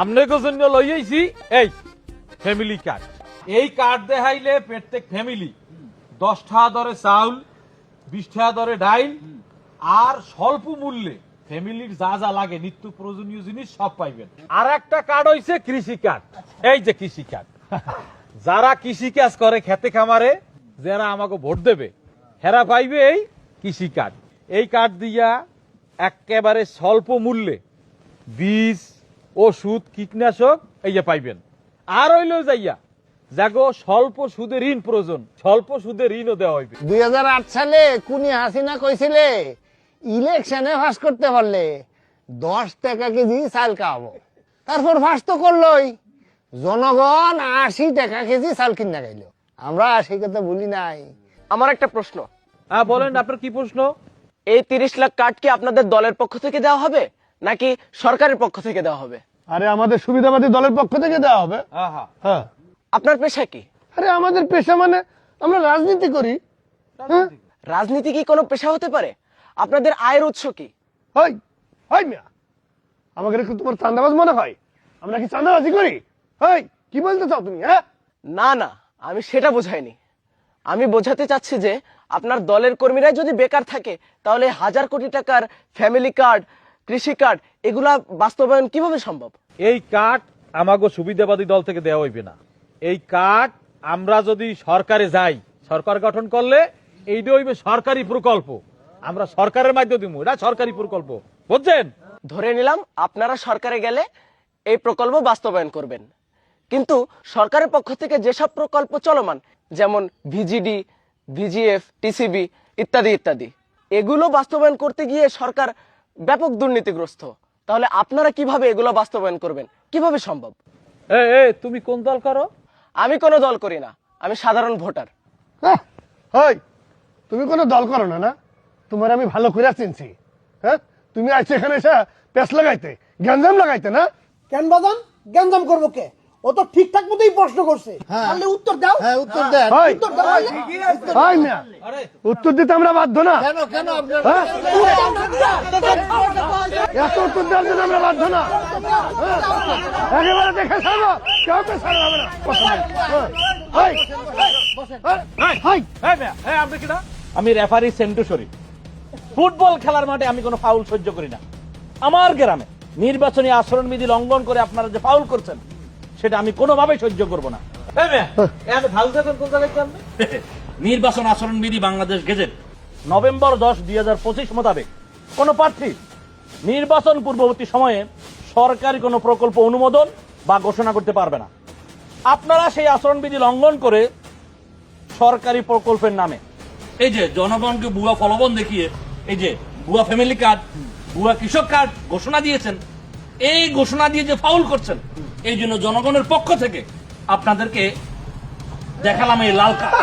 আপনাকে জন্য লইয়াইছি এই ফ্যামিলি কার্ড। এই কার্ড দেখাইলে প্রত্যেক ফ্যামিলি 10 টাকা দরে চাউল, 20 টাকা দরে ডাইল আর স্বল্প মূল্যে ফ্যামিলির যা যা লাগে নিত্য প্রয়োজনীয় জিনিস সব পাইবেন। আর একটা কার্ড হইছে কৃষি কার্ড। এই যে কৃষি কার্ড, যারা কৃষি কাজ করে খেতে খামারে, যারা আমাকে ভোট দেবে হেরা পাইবে এই কৃষি কার্ড। এই কার্ড দিয়া একেবারে স্বল্প মূল্যে বীজ, ওষুধ, কীটনাশক এই যে পাইবেন। আর হইল যাইয়া যাগো স্বল্প সুদে ঋণ প্রয়োজন, স্বল্প সুদে ঋণও দেওয়া হইবে। 2008 সালে কুনি হাসিনা কইছিলে ইলেকশনে ফাঁস করতে পারলে 10 টাকা কেজি চাল খাওয়াবো। তারপর ফাঁস তো করলোই, জনগণ 80 টাকা কেজি চাল কিনা খাইলো। আমরা সেই কথা বলি নাই। আমার একটা প্রশ্ন। বলেন আপনার কি প্রশ্ন? এই 30 লাখ কার্ড কি আপনাদের দলের পক্ষ থেকে দেওয়া হবে নাকি সরকারের পক্ষ থেকে দেওয়া হবে? আরে আমাদের সুবিধাবাদী দলের পক্ষ থেকে দেওয়া হবে। হ্যাঁ। আপনার পেশা কি? আরে আমাদের পেশা মানে আমরা রাজনীতি করি। রাজনীতি কি কোনো পেশা হতে পারে? আপনাদের আয়ের উৎস কি? হই হই মিয়া, আমাকে কি তোমার চাঁদাবাজ মনে হয়? আমরা কি চাঁদাবাজি করি? হই, কি বলতে চাও তুমি? হ্যাঁ, না না, আমি সেটা বোঝাইনি। আমি বোঝাতে চাচ্ছি যে আপনার দলের কর্মীরাই যদি বেকার থাকে তাহলে 1000 কোটি টাকার ফ্যামিলি কার্ড, কৃষি কার্ড এগুলা বাস্তবায়ন কিভাবে সম্ভব? এই কার্ড আমাগো সুবিধাবাদী দল থেকে দেওয়া হইবে না। এই কার্ড আমরা যদি সরকারে যাই, সরকার গঠন করলে এইটা হইবে সরকারি প্রকল্প, আমরা সরকারের মাধ্যমে দিব, এটা সরকারি প্রকল্প, বুঝছেন? ধরে নিলাম আপনারা সরকারে গেলে এই প্রকল্প বাস্তবায়ন করবেন, কিন্তু সরকারের পক্ষ থেকে যেসব প্রকল্প চলমান যেমন ভিজিডি, ভিজিএফ, টিসিবি ইত্যাদি ইত্যাদি, এগুলো বাস্তবায়ন করতে গিয়ে সরকার ব্যাপক দুর্নীতিগ্রস্ত। তাহলে আপনারা কিভাবে এগুলো বাস্তবায়ন করবেন? কিভাবে সম্ভব? তুমি কোন দল করো? আমি কোনো দল করি না, আমি সাধারণ ভোটার। হই, তুমি কোনো দল করো না? না, তোমার আমি ভালো করে চিনছি। হ্যাঁ, তুমি আইছো এখানে এসে পেছ লাগাইতে, গ্যাঞ্জাম লাগাইতে না? কেন বাজান গ্যাঞ্জাম করবো কে? ও তো ঠিকঠাক মতোই প্রশ্ন করছে, তাহলে উত্তর দাও। হ্যাঁ, উত্তর দেন। উত্তর দাও। হই মিয়া, উত্তর দিতে আমরা বাধ্য না। কেন কেন আপনার এত উত্তর দেওয়ার জন্য আমরা বাধ্য না। একেবারে দেখে ছাড়বো, কেউ তো ছাড়া হবে না। আমি রেফারি সেন্টু শরীফ। ফুটবল খেলার মাঠে আমি কোনো ফাউল সহ্য করি না। আমার গ্রামে নির্বাচনী আচরণবিধি লঙ্ঘন করে আপনারা যে ফাউল করছেন সেটা আমি কোনোভাবেই সহ্য করব না। নির্বাচন আচরণবিধি বাংলাদেশ গেজেট নভেম্বর 10, 2025 মোতাবেক কোন প্রার্থী নির্বাচন পূর্ববর্তী সময়ে সরকারি কোনো প্রকল্প অনুমোদন বা ঘোষণা করতে পারবে না। আপনারা সেই আচরণবিধি লঙ্ঘন করে সরকারি প্রকল্পের নামে এই যে জনগণকে ভুয়া প্রলোভন দেখিয়ে এই যে ভুয়া ফ্যামিলি কার্ড, ভুয়া কৃষক কার্ড ঘোষণা দিয়েছেন, এই ঘোষণা দিয়ে যে ফাউল করছেন, এই জন্য জনগণের পক্ষ থেকে আপনাদেরকে দেখালাম এই লাল কার্ড।